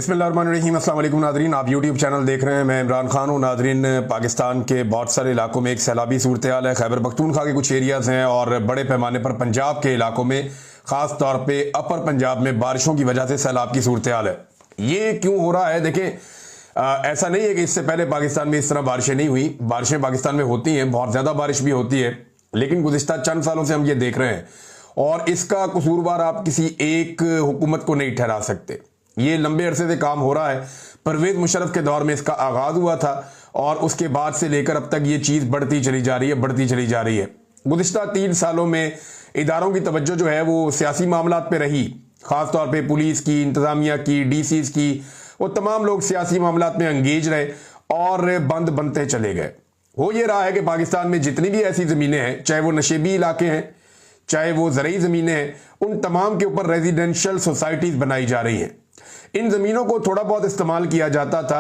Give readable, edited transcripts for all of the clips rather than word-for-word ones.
बिस्मिल्लाहिर्रहमानिर्रहीम। अस्सलाम वालेकुम नादरीन, आप यूट्यूब चैनल देख रहे हैं। मैं इमरान खान हूँ। नादरीन, पाकिस्तान के बहुत सारे इलाकों में एक सैलाबी सूरत हाल है। खैबर पख्तूनख्वा के कुछ एरियाज़ हैं और बड़े पैमाने पर पंजाब के इलाकों में, ख़ास तौर पे अपर पंजाब में बारिशों की वजह से सैलाब की सूरत हाल है। ये क्यों हो रहा है? देखें, ऐसा नहीं है कि इससे पहले पाकिस्तान में इस तरह बारिशें नहीं हुई। बारिशें पाकिस्तान में होती हैं, बहुत ज़्यादा बारिश भी होती है, लेकिन गुज़िश्ता चंद सालों से हम ये देख रहे हैं और इसका कसूरवार आप किसी एक हुकूमत को नहीं ठहरा सकते। ये लंबे अरसे से काम हो रहा है। परवेज मुशर्रफ के दौर में इसका आगाज हुआ था और उसके बाद से लेकर अब तक ये चीज़ बढ़ती चली जा रही है। गुज़िश्ता 3 सालों में इदारों की तवज्जो जो है वो सियासी मामलात पे रही, ख़ास तौर पे पुलिस की, इंतज़ामिया की, डीसीज की। वो तमाम लोग सियासी मामलात में अंगेज रहे और बंद बनते चले गए। हो ये रहा है कि पाकिस्तान में जितनी भी ऐसी ज़मीनें हैं, चाहे वो नशेबी इलाके हैं, चाहे वो ज़रई ज़मीनें हैं, उन तमाम के ऊपर रेजिडेंशियल सोसाइटीज़ बनाई जा रही हैं। इन ज़मीनों को थोड़ा बहुत इस्तेमाल किया जाता था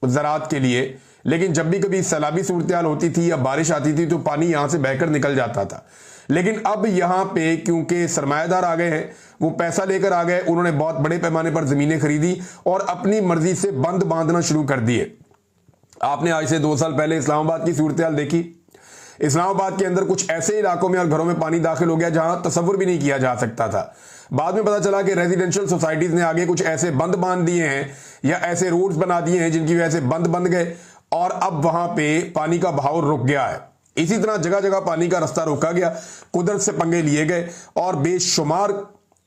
ज़राअत के लिए, लेकिन जब भी कभी सैलाबी सूरत हाल होती थी या बारिश आती थी तो पानी यहाँ से बहकर निकल जाता था। लेकिन अब यहाँ पे क्योंकि सरमायादार आ गए हैं, वो पैसा लेकर आ गए, उन्होंने बहुत बड़े पैमाने पर ज़मीनें खरीदी और अपनी मर्जी से बंद बांधना शुरू कर दिए। आपने आज से 2 साल पहले इस्लामाबाद की सूरत हाल देखी। इस्लामाबाद के अंदर कुछ ऐसे इलाकों में और घरों में पानी दाखिल हो गया जहां तसव्वुर भी नहीं किया जा सकता था। बाद में पता चला कि रेजिडेंशियल सोसाइटीज ने आगे कुछ ऐसे बंद बांध दिए हैं या ऐसे रोड्स बना दिए हैं जिनकी वजह से बंद गए और अब वहां पे पानी का बहाव रुक गया है। इसी तरह जगह जगह पानी का रास्ता रोका गया, कुदरत से पंगे लिए गए और बेशुमार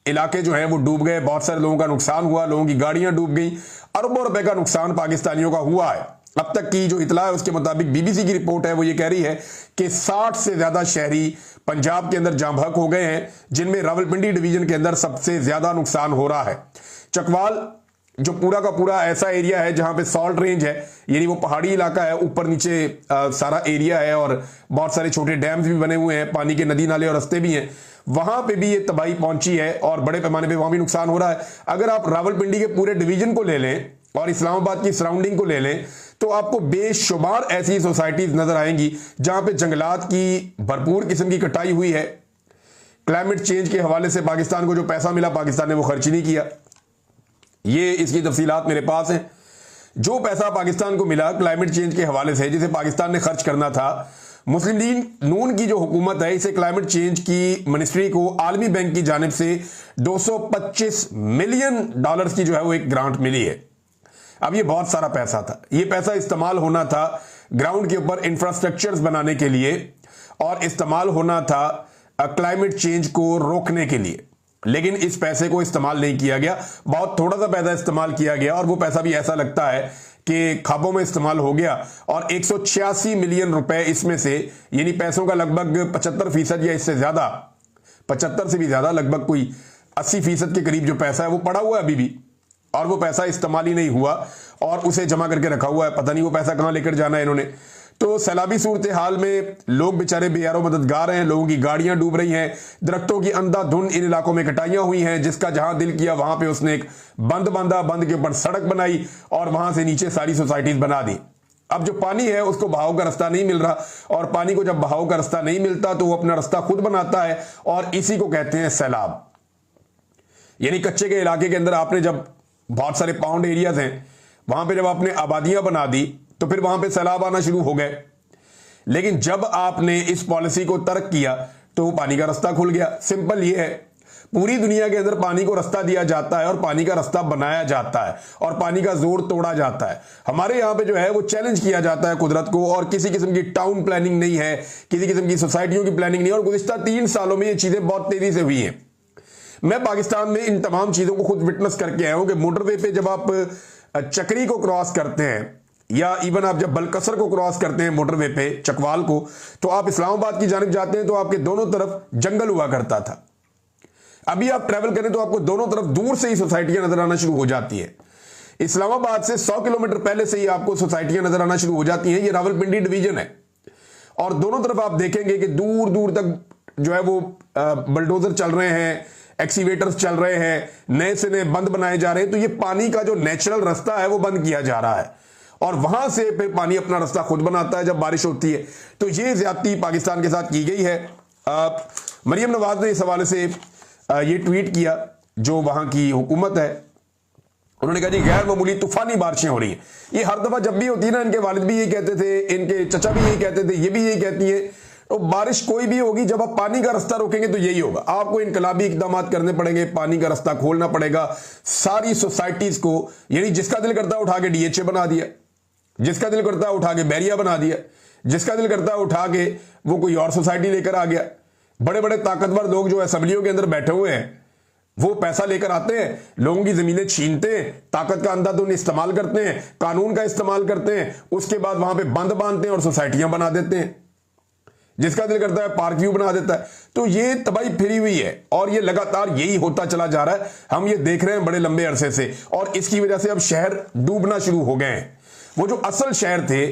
इलाके जो है वो डूब गए। बहुत सारे लोगों का नुकसान हुआ, लोगों की गाड़ियां डूब गई, अरबों रुपए का नुकसान पाकिस्तानियों का हुआ है। अब तक की जो इतला है उसके मुताबिक बीबीसी की रिपोर्ट है वो ये कह रही है कि 60 से ज्यादा शहरी पंजाब के अंदर जाम बहक हो गए हैं, जिनमें रावलपिंडी डिवीजन के अंदर सबसे ज्यादा नुकसान हो रहा है। चकवाल जो पूरा का पूरा ऐसा एरिया है जहां पे सॉल्ट रेंज है, यानी वो पहाड़ी इलाका है, ऊपर नीचे सारा एरिया है और बहुत सारे छोटे डैम्स भी बने हुए हैं, पानी के नदी नाले और रास्ते भी हैं, वहां पे भी ये तबाही पहुंची है और बड़े पैमाने पे वहां भी नुकसान हो रहा है। अगर आप रावलपिंडी के पूरे डिवीजन को ले लें और इस्लामाबाद की सराउंडिंग को ले लें तो आपको बेशुमार ऐसी सोसाइटीज नजर आएंगी जहां पे जंगलात की भरपूर किस्म की कटाई हुई है। क्लाइमेट चेंज के हवाले से पाकिस्तान को जो पैसा मिला, पाकिस्तान ने वो खर्च नहीं किया। ये इसकी तफसीलात मेरे पास हैं। जो पैसा पाकिस्तान को मिला क्लाइमेट चेंज के हवाले से, जिसे पाकिस्तान ने खर्च करना था, मुस्लिम लीग नून की जो हुकूमत है, इसे क्लाइमेट चेंज की मिनिस्ट्री को आलमी बैंक की जानिब से 225 मिलियन डॉलर्स की जो है वो एक ग्रांट मिली है। अब ये बहुत सारा पैसा था। ये पैसा इस्तेमाल होना था ग्राउंड के ऊपर इंफ्रास्ट्रक्चर्स बनाने के लिए और इस्तेमाल होना था क्लाइमेट चेंज को रोकने के लिए, लेकिन इस पैसे को इस्तेमाल नहीं किया गया। बहुत थोड़ा सा पैसा इस्तेमाल किया गया और वो पैसा भी ऐसा लगता है कि खाबों में इस्तेमाल हो गया और 186 मिलियन रुपए इसमें से, यानी पैसों का लगभग 75% या इससे ज्यादा, 75 से भी ज्यादा, लगभग कोई 80% के करीब जो पैसा है वो पड़ा हुआ है अभी भी, और वो पैसा इस्तेमाल ही नहीं हुआ और उसे जमा करके रखा हुआ है। पता नहीं वो पैसा कहां लेकर जाना है इन्होंने। तो सैलाबी सूरत हाल में लोग बेचारे बेयारो मददगार हैं, लोगों की गाड़ियां डूब रही हैं, दरख्तों की अंधाधुंध इन इलाकों में कटाइयां हुई हैं। जिसका जहां दिल किया वहां पे उसने एक बंद बांधा, बंद के ऊपर सड़क बनाई और वहां से नीचे सारी सोसाइटीज बना दी। अब जो पानी है उसको बहाव का रास्ता नहीं मिल रहा और पानी को जब बहाव का रास्ता नहीं मिलता तो वो अपना रास्ता खुद बनाता है और इसी को कहते हैं सैलाब। यानी कच्चे के इलाके के अंदर आपने जब बहुत सारे पाउंड एरियाज हैं, वहां पे जब आपने आबादियां बना दी तो फिर वहां पे सैलाब आना शुरू हो गए। लेकिन जब आपने इस पॉलिसी को तर्क किया तो पानी का रास्ता खुल गया। सिंपल ये है, पूरी दुनिया के अंदर पानी को रास्ता दिया जाता है और पानी का रास्ता बनाया जाता है और पानी का जोर तोड़ा जाता है। हमारे यहां पे जो है वो चैलेंज किया जाता है कुदरत को, और किसी किस्म की टाउन प्लानिंग नहीं है, किसी किस्म की सोसाइटियों की प्लानिंग नहीं है। और गुज़िश्ता 3 सालों में ये चीजें बहुत तेजी से हुई हैं। मैं पाकिस्तान में इन तमाम चीजों को खुद विटनेस करके आया हूं कि मोटरवे पे जब आप चक्री को क्रॉस करते हैं या इवन आप जब बलकसर को क्रॉस करते हैं मोटरवे पे, चकवाल को, तो आप इस्लामाबाद की जानिब जाते हैं तो आपके दोनों तरफ जंगल हुआ करता था। अभी आप ट्रैवल करें तो आपको दोनों तरफ दूर से ही सोसाइटियां नजर आना शुरू हो जाती है। इस्लामाबाद से 100 किलोमीटर पहले से ही आपको सोसाइटियां नजर आना शुरू हो जाती हैं। ये रावलपिंडी डिवीजन है और दोनों तरफ आप देखेंगे कि दूर दूर तक जो है वो बलडोजर चल रहे हैं, एक्सीवेटर्स चल रहे हैं, नए से नए बंद बनाए जा रहे हैं। तो ये पानी का जो नेचुरल रास्ता है वो बंद किया जा रहा है और वहां से फिर पानी अपना रास्ता खुद बनाता है जब बारिश होती है। तो ये ज्यादती पाकिस्तान के साथ की गई है। मरियम नवाज ने इस हवाले से ये ट्वीट किया, जो वहां की हुकूमत है उन्होंने कहा जी गैर मामूली तूफानी बारिशें हो रही हैं। ये हर दफा जब भी होती है ना, इनके वालिद भी यही कहते थे, इनके चचा भी यही कहते थे, ये भी यही कहती है। तो बारिश कोई भी होगी, जब आप पानी का रास्ता रोकेंगे तो यही होगा, आपको इनकलाबी इकदाम करने पड़ेंगे, पानी का रास्ता खोलना पड़ेगा सारी सोसाइटीज को। यानी जिसका दिल करता है उठा के डीएचए बना दिया, जिसका दिल करता है उठा के बैरिया बना दिया, जिसका दिल करता है उठा के वो कोई और सोसाइटी लेकर आ गया। बड़े बड़े ताकतवर लोग जो असेंबलियों के अंदर बैठे हुए हैं, वो पैसा लेकर आते हैं, लोगों की जमीनें छीनते हैं, ताकत का अंधाधुंध इस्तेमाल करते हैं, कानून का इस्तेमाल करते हैं, उसके बाद वहां पे बंद बांधते हैं और सोसाइटियां बना देते हैं। जिसका दिल करता है पार्क व्यू बना देता है। तो ये तबाही फिरी हुई है और ये लगातार यही होता चला जा रहा है। हम ये देख रहे हैं बड़े लंबे अरसे से, और इसकी वजह से अब शहर डूबना शुरू हो गए हैं। वो जो असल शहर थे,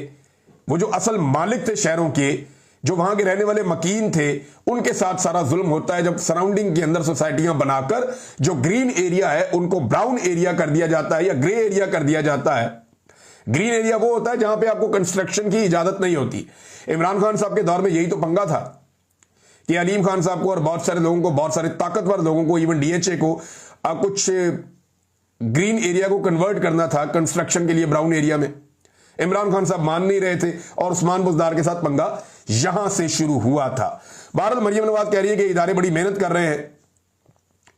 वो जो असल मालिक थे शहरों के, जो वहां के रहने वाले मकीन थे, उनके साथ सारा जुल्म होता है जब सराउंडिंग के अंदर सोसाइटियां बनाकर जो ग्रीन एरिया है उनको ब्राउन एरिया कर दिया जाता है या ग्रे एरिया कर दिया जाता है। ग्रीन एरिया वो होता है जहां पे आपको कंस्ट्रक्शन की इजाजत नहीं होती। इमरान खान साहब के दौर में यही तो पंगा था कि अलीम खान साहब को और बहुत सारे लोगों को, बहुत सारे ताकतवर लोगों को, इवन डीएचए को कुछ ग्रीन एरिया को कन्वर्ट करना था कंस्ट्रक्शन के लिए ब्राउन एरिया में। इमरान खान साहब मान नहीं रहे थे और उस्मान बुज़दार के साथ पंगा यहां से शुरू हुआ था। भारत मरियम नवाज कह रही है कि इदारे बड़ी मेहनत कर रहे हैं,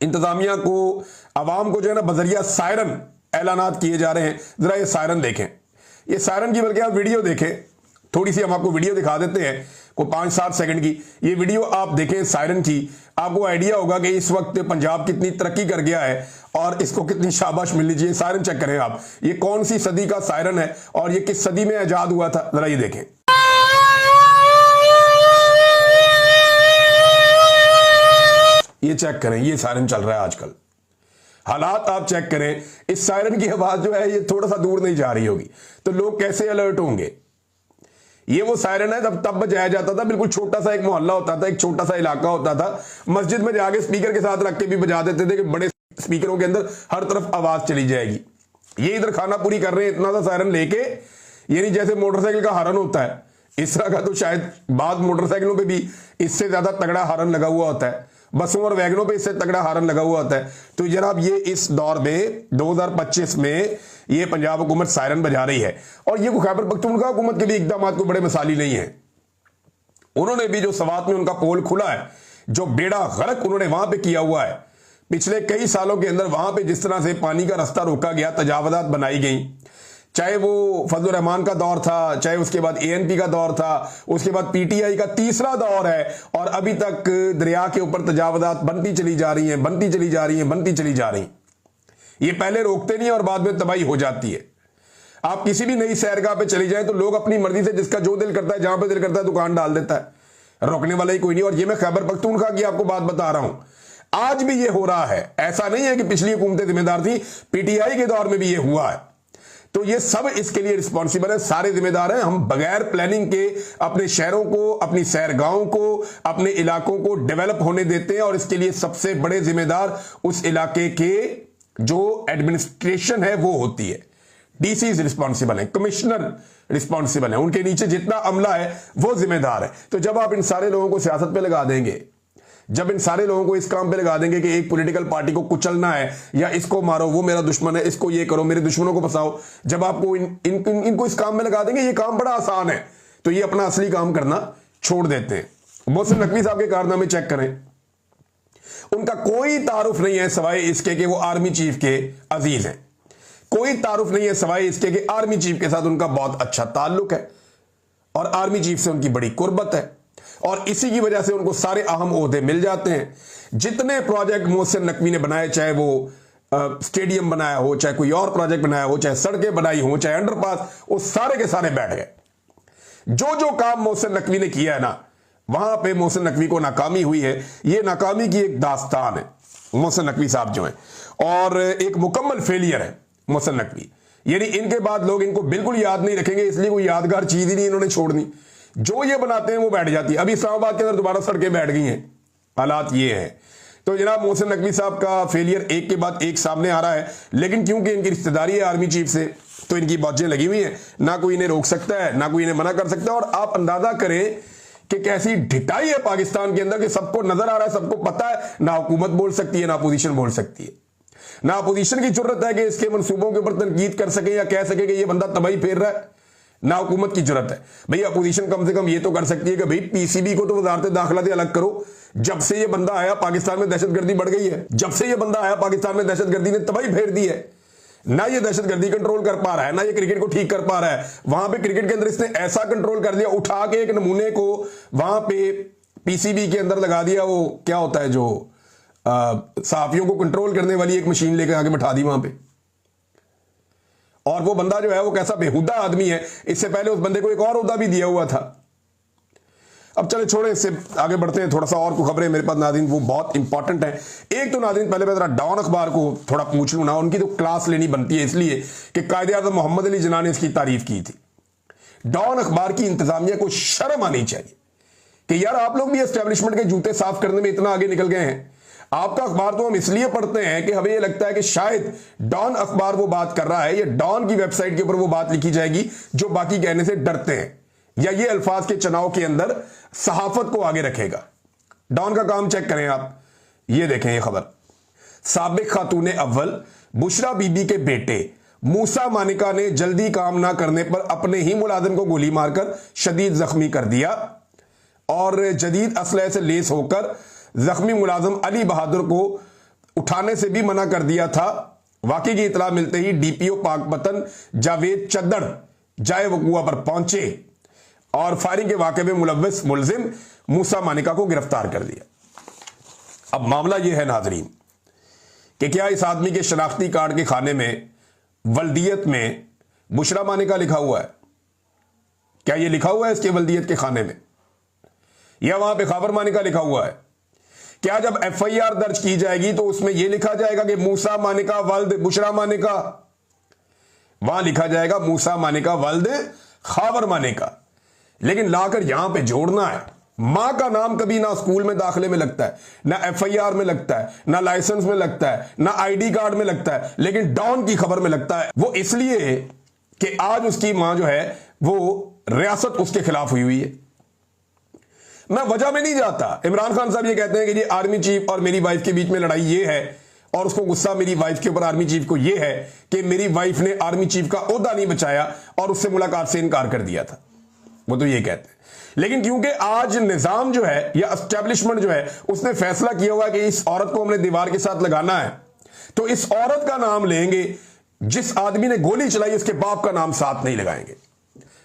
इंतजामिया को, अवाम को जो है ना बजरिया सायरन ऐलानात किए जा रहे हैं। जरा ये सायरन देखें, ये सायरन की बल्कि आप वीडियो देखें, थोड़ी सी हम आपको वीडियो दिखा देते हैं, को 5-7 सेकंड की ये वीडियो आप देखें सायरन की, आपको आइडिया होगा कि इस वक्त पंजाब कितनी तरक्की कर गया है और इसको कितनी शाबाश मिलनी चाहिए। सायरन चेक करें आप, ये कौन सी सदी का सायरन है और ये किस सदी में आजाद हुआ था, जरा ये देखें। ये चेक करें, ये सायरन चल रहा है आजकल। हालात आप चेक करें, इस सायरन की आवाज जो है ये थोड़ा सा दूर नहीं जा रही होगी, तो लोग कैसे अलर्ट होंगे। ये वो सायरन है तब बजाया जाता था, बिल्कुल छोटा सा एक मोहल्ला होता था, एक छोटा सा इलाका होता था, मस्जिद में जाके स्पीकर के साथ रख के भी बजा देते थे कि बड़े स्पीकरों के अंदर हर तरफ आवाज चली जाएगी। ये इधर खाना पूरी कर रहे हैं इतना सा सायरन लेके, यानी जैसे मोटरसाइकिल का हॉर्न होता है इस तरह का, तो शायद बाद मोटरसाइकिलों पे भी इससे ज्यादा तगड़ा हॉर्न लगा हुआ होता है, बसों और वैगनों पे इससे तगड़ा हॉर्न लगा हुआ होता है। तो जनाब ये इस दौर में 2025 में ये पंजाब हुकूमत सायरन बजा रही है, और ये खैबर पख्तूनख्वा हुकूमत के भी इकदाम को बड़े मिसाली नहीं है। उन्होंने भी जो सवात में उनका पोल खुला है, जो बेड़ा गर्क उन्होंने वहां पे किया हुआ है, पिछले कई सालों के अंदर वहां पे जिस तरह से पानी का रास्ता रोका गया, तजावजात बनाई गई, चाहे वो फजलुर रहमान का दौर था, चाहे उसके बाद एएनपी का दौर था, उसके बाद पीटीआई का तीसरा दौर है, और अभी तक दरिया के ऊपर तजावजात बनती चली जा रही हैं, बनती चली जा रही हैं, बनती चली जा रही हैं। ये पहले रोकते नहीं और बाद में तबाही हो जाती है। आप किसी भी नई सैरगाह पे चली जाएं तो लोग अपनी मर्जी से जिसका जो दिल करता है, जहां पे दिल करता है दुकान डाल देता है, रोकने वाला ही कोई नहीं। और ये मैं खैबर पख्तूनख्वा की आपको बात बता रहा हूं, आज भी ये हो रहा है। ऐसा नहीं है कि पिछली हुकूमतें जिम्मेदार थी, पीटीआई के दौर में भी ये हुआ है। तो ये सब इसके लिए रिस्पॉन्सिबल है, सारे जिम्मेदार हैं। हम बगैर प्लानिंग के अपने शहरों को, अपनी सैरगाहों को, अपने इलाकों को डेवलप होने देते हैं, और इसके लिए सबसे बड़े जिम्मेदार उस इलाके के जो एडमिनिस्ट्रेशन है वो होती है। डीसी रिस्पॉन्सिबल है, कमिश्नर रिस्पॉन्सिबल है, उनके नीचे जितना अमला है वो जिम्मेदार है। तो जब आप इन सारे लोगों को सियासत पे लगा देंगे, जब इन सारे लोगों को इस काम पे लगा देंगे कि एक पॉलिटिकल पार्टी को कुचलना है या इसको मारो, वो मेरा दुश्मन है, इसको ये करो, मेरे दुश्मनों को फंसाओ, जब आपको इनको इस काम में लगा देंगे, ये काम बड़ा आसान है, तो ये अपना असली काम करना छोड़ देते हैं। मोहसिन नकवी साहब के कारनामे चेक करें, उनका कोई तारुफ नहीं है सवाए इसके कि वो आर्मी चीफ के अजीज हैं, कोई तारुफ नहीं है सवाए इसके कि आर्मी चीफ के साथ उनका बहुत अच्छा ताल्लुक है और आर्मी चीफ से उनकी बड़ी कुर्बत है, और इसी की वजह से उनको सारे अहम ओहदे मिल जाते हैं। जितने प्रोजेक्ट मोहसिन नकवी ने बनाए, चाहे वो स्टेडियम बनाया हो, चाहे कोई और प्रोजेक्ट बनाया हो, चाहे सड़कें बनाई हो, चाहे अंडरपास, वो सारे के सारे बैठ गए। जो जो काम मोहसिन नकवी ने किया है ना, वहां पे मोहसिन नकवी को नाकामी हुई है। ये नाकामी की एक दास्तान है मोहसिन नकवी साहब जो है, और एक मुकम्मल फेलियर है मोहसिन नकवी। यानी इनके बाद लोग इनको बिल्कुल याद नहीं रखेंगे, इसलिए कोई यादगार चीज ही नहीं इन्होंने छोड़नी। जो ये बनाते हैं वो बैठ जाती है। अभी इस्लामाबाद के अंदर दोबारा सड़कें बैठ गई हैं, हालात ये है। तो जनाब मोहसिन नकवी साहब का फेलियर एक के बाद एक सामने आ रहा है, लेकिन क्योंकि इनकी रिश्तेदारी है आर्मी चीफ से, तो इनकी बाजें लगी हुई हैं, ना कोई इन्हें रोक सकता है, ना कोई इन्हें मना कर सकता है। और आप अंदाजा करें कि कैसी ढिटाई है पाकिस्तान के अंदर कि सबको नजर आ रहा है, सबको पता है, ना हुकूमत बोल सकती है, ना अपोजिशन बोल सकती है। ना अपोजिशन की जरूरत है कि इसके मंसूबों के ऊपर तनकीद कर सके या कह सके कि ये बंदा तबाही फेर रहा है, ना हुकूमत की जरूरत है। भाई अपोजिशन कम से कम ये तो कर सकती है कि भाई पीसीबी को तो वजारत दाखिला से अलग करो। जब से ये बंदा आया पाकिस्तान में दहशतगर्दी बढ़ गई है, जब से ये बंदा आया पाकिस्तान में दहशतगर्दी ने तबाही फेर दी है। ना ये दहशतगर्दी कंट्रोल कर पा रहा है, ना ये क्रिकेट को ठीक कर पा रहा है। वहां पे क्रिकेट के अंदर इसने ऐसा कंट्रोल कर दिया, उठा के एक नमूने को वहां पे पीसीबी के अंदर लगा दिया। वो क्या होता है जो सहाफियों को कंट्रोल करने वाली एक मशीन लेकर आके बैठा दी वहां पे। और वो बंदा जो है वो कैसा बेहुदा आदमी है, इससे पहले उस बंदे को एक और ओहदा भी दिया हुआ था। अब चले छोड़े, इससे आगे बढ़ते हैं। थोड़ा सा और कुछ खबरें मेरे पास नाज़रीन, वो बहुत इंपॉर्टेंट है। एक तो नाज़रीन पहले मैं जरा डॉन अखबार को थोड़ा पूछ लूं ना, उनकी तो क्लास लेनी बनती है, इसलिए कि कायदे-ए-आज़म मोहम्मद अली जिन्ना ने इसकी तारीफ की थी। डॉन अखबार की इंतजामिया को शर्म आनी चाहिए कि यार आप लोग भी एस्टेब्लिशमेंट के जूते साफ करने में इतना आगे निकल गए हैं। आपका अखबार तो हम इसलिए पढ़ते हैं कि हमें यह लगता है कि शायद डॉन अखबार वो बात कर रहा है, या डॉन की वेबसाइट के ऊपर वो बात लिखी जाएगी जो बाकी कहने से डरते हैं, या ये अल्फाज के चुनाव के अंदर सहाफत को आगे रखेगा। डॉन का काम चेक करें आप, ये देखें ये खबर। साबिक खातूने अव्वल बुशरा बीबी के बेटे मूसा मानिका ने जल्दी काम ना करने पर अपने ही मुलाजिम को गोली मारकर शदीद जख्मी कर दिया और जदीद असलहे से लेस होकर जख्मी मुलाजिम अली बहादुर को उठाने से भी मना कर दिया था। वाकई की इतला मिलते ही डीपीओ पाकपतन जावेद चद्दड़ जाए वकुआ पर पहुंचे और फायरिंग के वाकये में मुलव्विस मुलजिम मूसा मानिका को गिरफ्तार कर दिया। अब मामला यह है नाजरीन कि क्या इस आदमी के शनाख्ती कार्ड के खाने में वल्दियत में बुशरा मानिका लिखा हुआ है? क्या यह लिखा हुआ है इसके वल्दियत के खाने में, या वहां पे खबर मानिका लिखा हुआ है? क्या जब एफआईआर दर्ज की जाएगी तो उसमें यह लिखा जाएगा कि मूसा मानिका वल्द बुशरा मानिका? वहां लिखा जाएगा मूसा मानिका वल्द खावर मानिका, लेकिन लाकर यहां पे जोड़ना है। मां का नाम कभी ना स्कूल में दाखिले में लगता है, ना एफआईआर में लगता है, ना लाइसेंस में लगता है, ना आईडी कार्ड में लगता है, लेकिन डॉन की खबर में लगता है। वो इसलिए कि आज उसकी मां जो है वो रियासत उसके खिलाफ हुई है। मैं वजह में नहीं जाता। इमरान खान साहब ये कहते हैं कि ये आर्मी चीफ और मेरी वाइफ के बीच में लड़ाई ये है, और उसको गुस्सा मेरी वाइफ के ऊपर आर्मी चीफ को ये है कि मेरी वाइफ ने आर्मी चीफ का ओहदा नहीं बचाया और उससे मुलाकात से इनकार कर दिया था। वो तो ये कहते हैं। लेकिन क्योंकि आज निजाम जो है या एस्टेब्लिशमेंट जो है उसने फैसला किया हुआ है कि इस औरत को हमने दीवार के साथ लगाना है, तो इस औरत का नाम लेंगे, जिस आदमी ने गोली चलाई उसके बाप का नाम साथ नहीं लगाएंगे।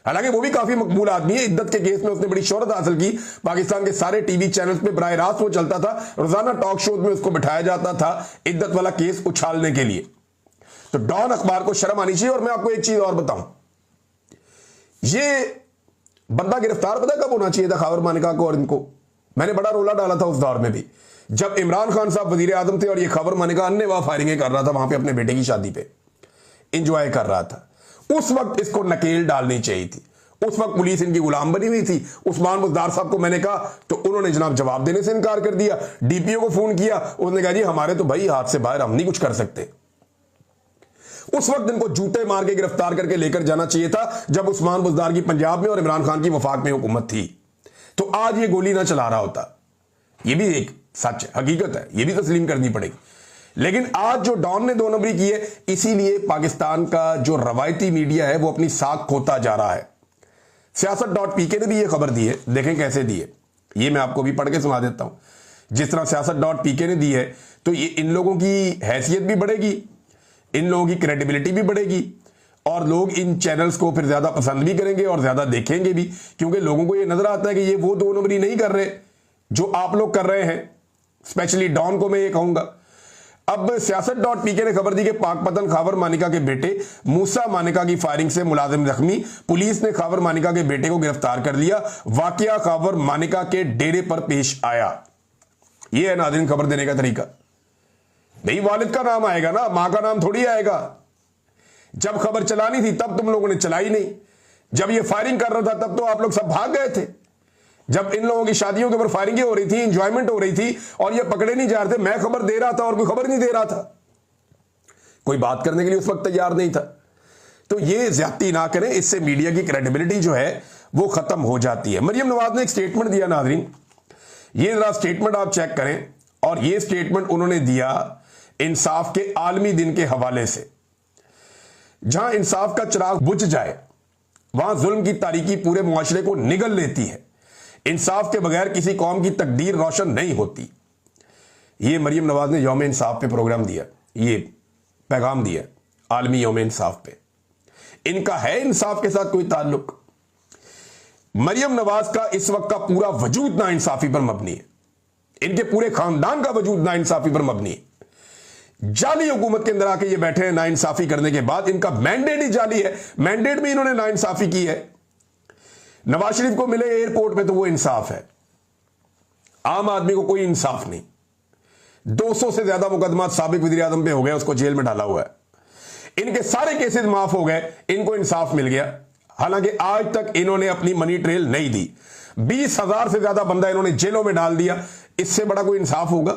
हालांकि वो भी काफी मकबूल आदमी है। इद्दत के केस में उसने बड़ी शोहरत हासिल की। पाकिस्तान के सारे टीवी चैनल्स पे बराह रास्त वो चलता था, रोजाना टॉक शोज में उसको बिठाया जाता था इद्दत वाला केस उछालने के लिए। तो डॉन अखबार को शर्म आनी चाहिए। और मैं आपको एक चीज और बताऊं, ये बंदा गिरफ्तार पता कब होना चाहिए था खावर मानिका को और इनको? मैंने बड़ा रोला डाला था उस दौर में भी, जब इमरान खान साहब वजीर आजम थे और ये खावर मानिका अन्य फायरिंगें कर रहा था वहां पे अपने बेटे की शादी पे इंजॉय कर रहा था। उस वक्त इसको नकेल डालनी चाहिए थी। उस वक्त पुलिस इनकी गुलाम बनी हुई थी। उस्मान बुज़दार साहब को मैंने कहा तो उन्होंने जनाब जवाब देने से इनकार कर दिया। डीपीओ को फोन किया, उसने कहा जी हमारे तो भाई हाथ से बाहर, हम नहीं कुछ कर सकते। उस वक्त इनको जूते मार के गिरफ्तार करके लेकर जाना चाहिए था जब उस्मान बुज़दार की पंजाब में और इमरान खान की वफाक में हुकूमत थी, तो आज ये गोली ना चला रहा होता। ये भी एक सच है, हकीकत है, ये भी तस्लीम करनी पड़ेगी। लेकिन आज जो डॉन ने 2 नंबरी की है, इसीलिए पाकिस्तान का जो रवायती मीडिया है वो अपनी साख खोता जा रहा है। सियासत.pk ने भी ये खबर दी है, देखें कैसे दी है, ये मैं आपको भी पढ़ के सुना देता हूं। जिस तरह सियासत.pk ने दी है तो ये इन लोगों की हैसियत भी बढ़ेगी, इन लोगों की क्रेडिबिलिटी भी बढ़ेगी, और लोग इन चैनल्स को फिर ज्यादा पसंद भी करेंगे और ज्यादा देखेंगे भी, क्योंकि लोगों को ये नजर आता है कि ये वो 2 नंबरी नहीं कर रहे जो आप लोग कर रहे हैं। स्पेशली डॉन को मैं ये कहूंगा। अब सियासत.pk ने खबर दी कि पाकपतन खावर मानिका के बेटे मूसा मानिका की फायरिंग से मुलाजिम जख्मी, पुलिस ने खावर मानिका के बेटे को गिरफ्तार कर लिया। वाकया खावर मानिका के डेरे पर पेश आया। यह है नाज़रीन खबर देने का तरीका। भाई वालिद का नाम आएगा ना, मां का नाम थोड़ी आएगा। जब खबर चलानी थी तब तुम लोगों ने चलाई नहीं। जब ये फायरिंग कर रहा था तब तो आप लोग सब भाग गए थे। जब इन लोगों की शादियों के ऊपर फायरिंगें हो रही थी, इंजॉयमेंट हो रही थी और ये पकड़े नहीं जा रहे थे, मैं खबर दे रहा था और कोई खबर नहीं दे रहा था, कोई बात करने के लिए उस वक्त तैयार नहीं था। तो ये ज्यादती ना करें, इससे मीडिया की क्रेडिबिलिटी जो है वो खत्म हो जाती है। मरियम नवाज ने एक स्टेटमेंट दिया नाज़रीन, ये जरा स्टेटमेंट आप चेक करें। और ये स्टेटमेंट उन्होंने दिया इंसाफ के आलमी दिन के हवाले से। जहां इंसाफ का चिराग बुझ जाए वहां जुल्म की तारीकी पूरे मुआशरे को निगल लेती है। इंसाफ के बगैर किसी कौम की तकदीर रोशन नहीं होती। ये मरियम नवाज ने यौम इंसाफ पे प्रोग्राम दिया, ये पैगाम दिया आलमी यौम इंसाफ पे। इनका है इंसाफ के साथ कोई ताल्लुक? मरियम नवाज का इस वक्त का पूरा वजूद ना इंसाफी पर मबनी है। इनके पूरे खानदान का वजूद ना इंसाफी पर मबनी है। जाली हुकूमत के अंदर आके ये बैठे हैं ना इंसाफी करने के बाद। इनका मैंडेट ही जाली है, मैंडेट में इन्होंने ना इंसाफी की है। नवाज शरीफ को मिले एयरपोर्ट पे तो वो इंसाफ है, आम आदमी को कोई इंसाफ नहीं। 200 से ज्यादा मुकदमा साबिक वज़ीर आज़म पे हो गए, उसको जेल में डाला हुआ है। इनके सारे केसेस माफ हो गए, इनको इंसाफ मिल गया। हालांकि आज तक इन्होंने अपनी मनी ट्रेल नहीं दी। 20,000 से ज्यादा बंदा इन्होंने जेलों में डाल दिया। इससे बड़ा कोई इंसाफ होगा?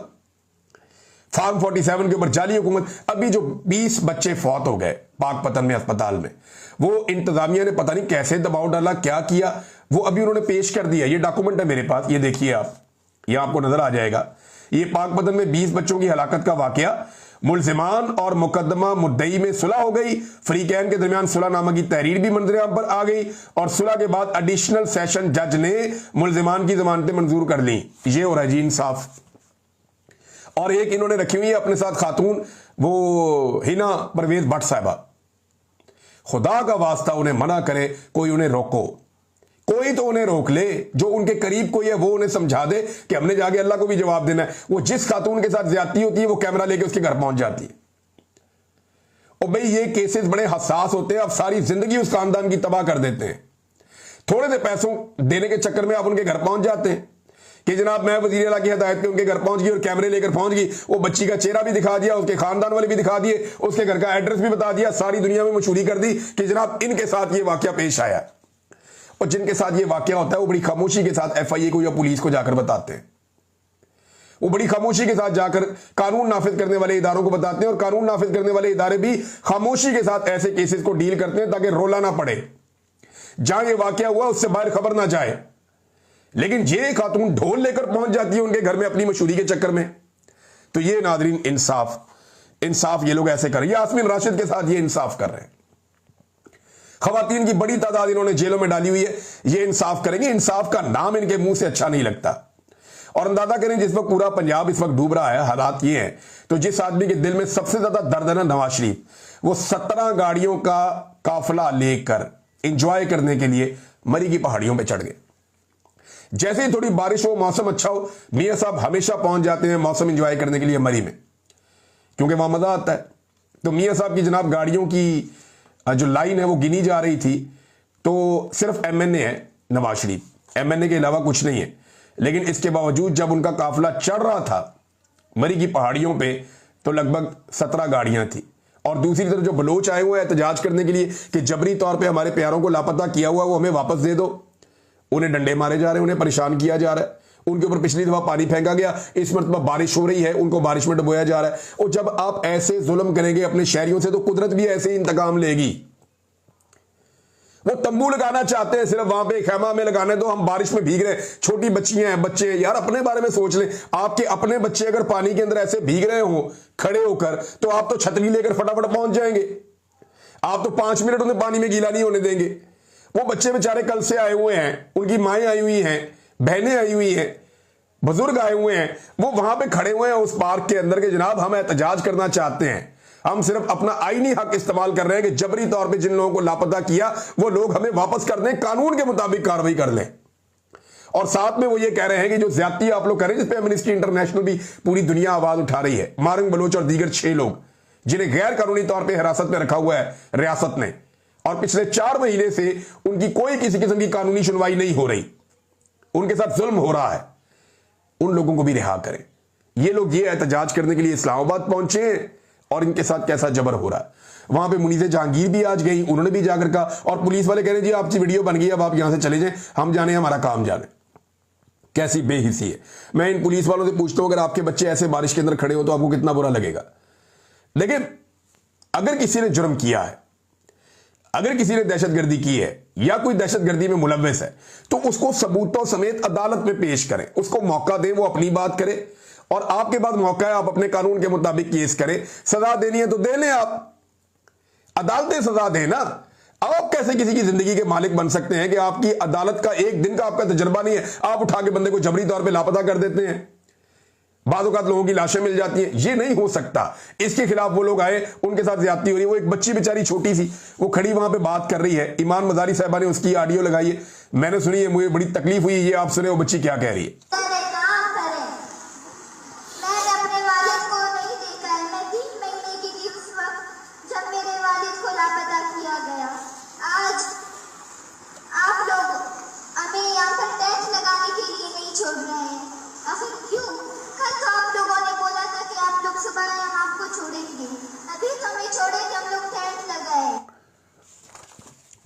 फार्म 47 के ऊपर जाली हुकूमत। अभी जो 20 बच्चे फौत हो गए पाकपतन में अस्पताल में, वो इंतजामिया ने पता नहीं कैसे दबाव डाला, क्या किया, वो अभी उन्होंने पेश कर दिया। ये डॉक्यूमेंट है मेरे पास, ये देखिए आप, ये आपको नजर आ जाएगा। ये पाकपतन में 20 बच्चों की हलाकत का वाकया। मुल्जिमान और मुकदमा मुद्दई में सुलह हो गई। फरीकैन के दरमियान सुलहनामा की तहरीर भी मंजर-ए-आम पर आ गई और सुलह के बाद एडिशनल सेशन जज ने मुल्जिमान की जमानतें मंजूर कर ली। ये हो रहा है जी इंसाफ। और एक इन्होंने रखी हुई है अपने साथ खातून, वो हिना परवेज भट्ट साहिबा। खुदा का वास्ता उन्हें मना करे, कोई उन्हें रोको, कोई तो उन्हें रोक ले। जो उनके करीब कोई है वो उन्हें समझा दे कि हमने जाके अल्लाह को भी जवाब देना है। वो जिस खातून के साथ ज्यादती होती है वो कैमरा लेके उसके घर पहुंच जाती है। और भाई ये केसेस बड़े हसास होते हैं, आप सारी जिंदगी उस खानदान की तबाह कर देते हैं। थोड़े से पैसों देने के चक्कर में आप उनके घर पहुंच जाते हैं कि जनाब मैं वजीर आला की हिदायत पे उनके घर पहुंच गई और कैमरे लेकर पहुंच गई। वो बच्ची का चेहरा भी दिखा दिया, उसके खानदान वाले भी दिखा दिए, उसके घर का एड्रेस भी बता दिया, सारी दुनिया में मशहूरी कर दी कि जनाब इनके साथ ये वाकया पेश आया। और जिनके साथ ये वाकया होता है वो बड़ी खामोशी के साथ FIA को या पुलिस को जाकर बताते हैं। वो बड़ी खामोशी के साथ जाकर कानून नाफिज करने वाले इदारों को बताते हैं और कानून नाफिज करने वाले इदारे भी खामोशी के साथ ऐसे केसेस को डील करते हैं ताकि रोला ना पड़े, जहां ये वाकया हुआ उससे बाहर खबर ना जाए। लेकिन ये खातून ढोल लेकर पहुंच जाती है उनके घर में अपनी मशहूरी के चक्कर में। तो ये नादरीन इंसाफ ये लोग ऐसे कर रहे हैं। यास्मीन राशिद के साथ ये इंसाफ कर रहे हैं। खवातीन की बड़ी तादाद इन्होंने जेलों में डाली हुई है, ये इंसाफ करेंगे। इंसाफ का नाम इनके मुंह से अच्छा नहीं लगता। और अंदाजा करें जिस वक्त पूरा पंजाब इस वक्त डूब रहा है, हालात ये हैं, तो जिस आदमी के दिल में सबसे ज्यादा दर्द है ना नवाज शरीफ, वो 17 गाड़ियों का काफिला लेकर इंजॉय करने के लिए मरी की पहाड़ियों पर चढ़ गए। जैसे ही थोड़ी बारिश हो, मौसम अच्छा हो, मियां साहब हमेशा पहुंच जाते हैं मौसम इंजॉय करने के लिए मरी में, क्योंकि वहां मजा आता है। तो मियां साहब की जनाब गाड़ियों की जो लाइन है वो गिनी जा रही थी। तो सिर्फ MNA है नवाज शरीफ, MNA के अलावा कुछ नहीं है। लेकिन इसके बावजूद जब उनका काफिला चढ़ रहा था मरी की पहाड़ियों पे, तो लगभग 17 गाड़ियां थी। और दूसरी तरफ जो बलोच आए हुए हैं एहतजाज करने के लिए कि जबरी तौर पे हमारे प्यारों को लापता किया हुआ वो हमें वापस दे दो, उन्हें डंडे मारे जा रहे हैं, उन्हें परेशान किया जा रहा है, उनके ऊपर पिछली दफा पानी फेंका गया, इस मरतबा बारिश हो रही है, उनको बारिश में डुबोया जा रहा है। और जब आप ऐसे जुल्म करेंगे अपने शहरियों से तो कुदरत भी ऐसे ही इंतकाम लेगी। वो तंबू लगाना चाहते हैं, सिर्फ वहां पे खेमा में लगाने दो, हम बारिश में भीग रहे हैं, छोटी बच्चियां हैं, बच्चे, यार अपने बारे में सोच लें। आपके अपने बच्चे अगर पानी के अंदर ऐसे भीग रहे हो खड़े होकर, तो आप तो छतरी लेकर फटाफट पहुंच जाएंगे। आप तो 5 मिनट उन्हें पानी में गीला नहीं होने देंगे। वो बच्चे बेचारे कल से आए हुए हैं, उनकी माएँ आई हुई हैं, बहनें आई हुई हैं, बुजुर्ग आए हुए हैं, वो वहां पे खड़े हुए हैं उस पार्क के अंदर के जनाब हम एहतजाज करना चाहते हैं, हम सिर्फ अपना आईनी हक इस्तेमाल कर रहे हैं कि जबरी तौर पे जिन लोगों को लापता किया वो लोग हमें वापस कर दें, कानून के मुताबिक कार्रवाई कर लें। और साथ में वो ये कह रहे हैं कि जो ज्यादती आप लोग करें, जिस पे एमनेस्टी इंटरनेशनल भी पूरी दुनिया आवाज उठा रही है, मारंग बलोच और दीगर 6 लोग जिन्हें गैर कानूनी तौर पर हिरासत में रखा हुआ है रियासत ने, और पिछले 4 महीने से उनकी कोई किसी किस्म की कानूनी सुनवाई नहीं हो रही, उनके साथ जुल्म हो रहा है, उन लोगों को भी रिहा करें। ये लोग ये एहतजाज करने के लिए इस्लामाबाद पहुंचे हैं और इनके साथ कैसा जबर हो रहा है। वहां पे मुनीज़े जहांगीर भी आज गई, उन्होंने भी जाकर कहा, और पुलिस वाले कह रहे हैं जी आपकी वीडियो बन गई, अब आप यहां से चले जाएं, हम जाने हमारा काम जाने। कैसी बेहिसी है। मैं इन पुलिस वालों से पूछता हूं, अगर आपके बच्चे ऐसे बारिश के अंदर खड़े हो तो आपको कितना बुरा लगेगा। लेकिन अगर किसी ने जुर्म किया है, अगर किसी ने दहशतगर्दी की है या कोई दहशतगर्दी में मुलव्वस है, तो उसको सबूतों समेत अदालत में पेश करें, उसको मौका दें, वो अपनी बात करे और आपके पास मौका है, आप अपने कानून के मुताबिक केस करें। सजा देनी है तो दे लें, आप अदालतें सजा दें ना। आप कैसे किसी की जिंदगी के मालिक बन सकते हैं कि आपकी अदालत का एक दिन का आपका तजर्बा नहीं है, आप उठा के बंदे को जबरी तौर पे लापता कर देते हैं। बाज़ औक़ात लोगों की लाशें मिल जाती हैं। ये नहीं हो सकता। इसके खिलाफ वो लोग आए, उनके साथ ज्यादती हो रही है। वो एक बच्ची बेचारी छोटी सी वो खड़ी वहां पे बात कर रही है, ईमान मजारी साहबा ने उसकी ऑडियो लगाई है, मैंने सुनी है, मुझे बड़ी तकलीफ हुई। ये आप सुने वो बच्ची क्या कह रही है।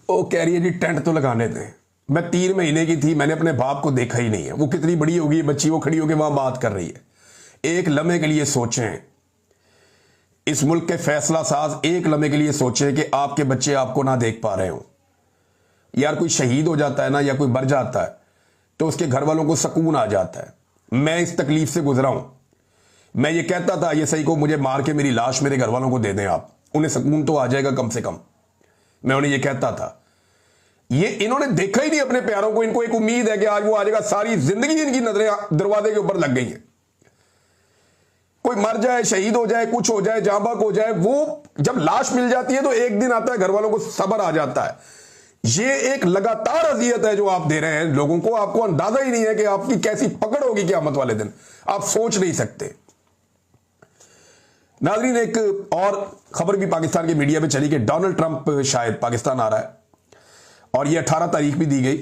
वो कह रही है जी टेंट तो लगाने दें। मैं 3 महीने की थी, मैंने अपने बाप को देखा ही नहीं है। वो कितनी बड़ी होगी बच्ची, वो खड़ी होकर वहां बात कर रही है। एक लम्हे के लिए सोचें, इस मुल्क के फैसला साज एक लम्हे के लिए सोचें कि आपके बच्चे आपको ना देख पा रहे हो। यार कोई शहीद हो जाता है ना, या कोई मर जाता है तो उसके घर वालों को सुकून आ जाता है। मैं इस तकलीफ से गुजरा हूं। मैं ये कहता था ये सही को मुझे मार के मेरी लाश मेरे घर वालों को दे दें आप, उन्हें सुकून तो आ जाएगा कम से कम। मैं उन्हें ये कहता था। ये इन्होंने देखा ही नहीं अपने प्यारों को। इनको एक उम्मीद है कि आज वो आ जाएगा, सारी जिंदगी इनकी नजरें दरवाजे के ऊपर लग गई हैं। कोई मर जाए, शहीद हो जाए, कुछ हो जाए, जाबाक हो जाए, वो जब लाश मिल जाती है तो एक दिन आता है घर वालों को सब्र आ जाता है। ये एक लगातार अजियत है जो आप दे रहे हैं लोगों को। आपको अंदाजा ही नहीं है कि आपकी कैसी पकड़ होगी क़यामत वाले दिन, आप सोच नहीं सकते। नाज़रीन, एक और खबर भी पाकिस्तान के मीडिया में चली कि डोनाल्ड ट्रंप शायद पाकिस्तान आ रहा है, और ये 18 तारीख भी दी गई।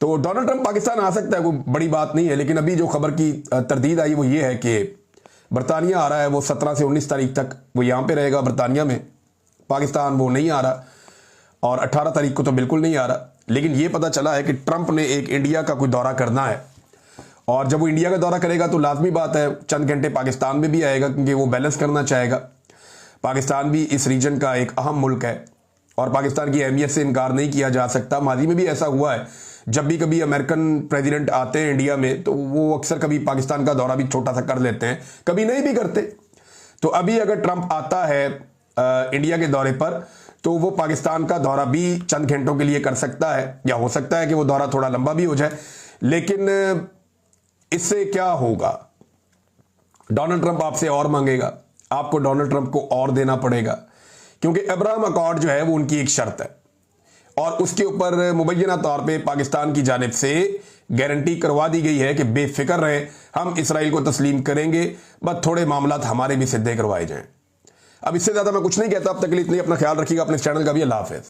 तो डोनाल्ड ट्रंप पाकिस्तान आ सकता है, कोई बड़ी बात नहीं है। लेकिन अभी जो खबर की तरदीद आई वो ये है कि बरतानिया आ रहा है। वो 17 से 19 तारीख तक वो यहाँ पे रहेगा बरतानिया में। पाकिस्तान वो नहीं आ रहा, और 18 तारीख को तो बिल्कुल नहीं आ रहा। लेकिन ये पता चला है कि ट्रंप ने एक इंडिया का कोई दौरा करना है, और जब वो इंडिया का दौरा करेगा तो लाजमी बात है चंद घंटे पाकिस्तान में भी आएगा, क्योंकि वो बैलेंस करना चाहेगा। पाकिस्तान भी इस रीजन का एक अहम मुल्क है और पाकिस्तान की अहमियत से इनकार नहीं किया जा सकता। माजी में भी ऐसा हुआ है, जब भी कभी अमेरिकन प्रेसिडेंट आते हैं इंडिया में तो वो अक्सर कभी पाकिस्तान का दौरा भी छोटा सा कर लेते हैं, कभी नहीं भी करते। तो अभी अगर ट्रंप आता है इंडिया के दौरे पर तो वो पाकिस्तान का दौरा भी चंद घंटों के लिए कर सकता है, या हो सकता है कि वो दौरा थोड़ा लंबा भी हो जाए। लेकिन इससे क्या होगा, डोनाल्ड ट्रंप आपसे और मांगेगा, आपको डोनाल्ड ट्रंप को और देना पड़ेगा, क्योंकि अब्राहम अकॉर्ड जो है वो उनकी एक शर्त है, और उसके ऊपर मुबैना तौर पे पाकिस्तान की जानिब से गारंटी करवा दी गई है कि बेफिक्र रहे, हम इसराइल को तस्लीम करेंगे, बस थोड़े मामलात हमारे भी सिद्धे करवाए जाएं। अब इससे ज्यादा मैं कुछ नहीं कहता। अब तक के लिए इतनी, अपना ख्याल रखिएगा, अपने चैनल का भी। अल्लाह हाफिज़।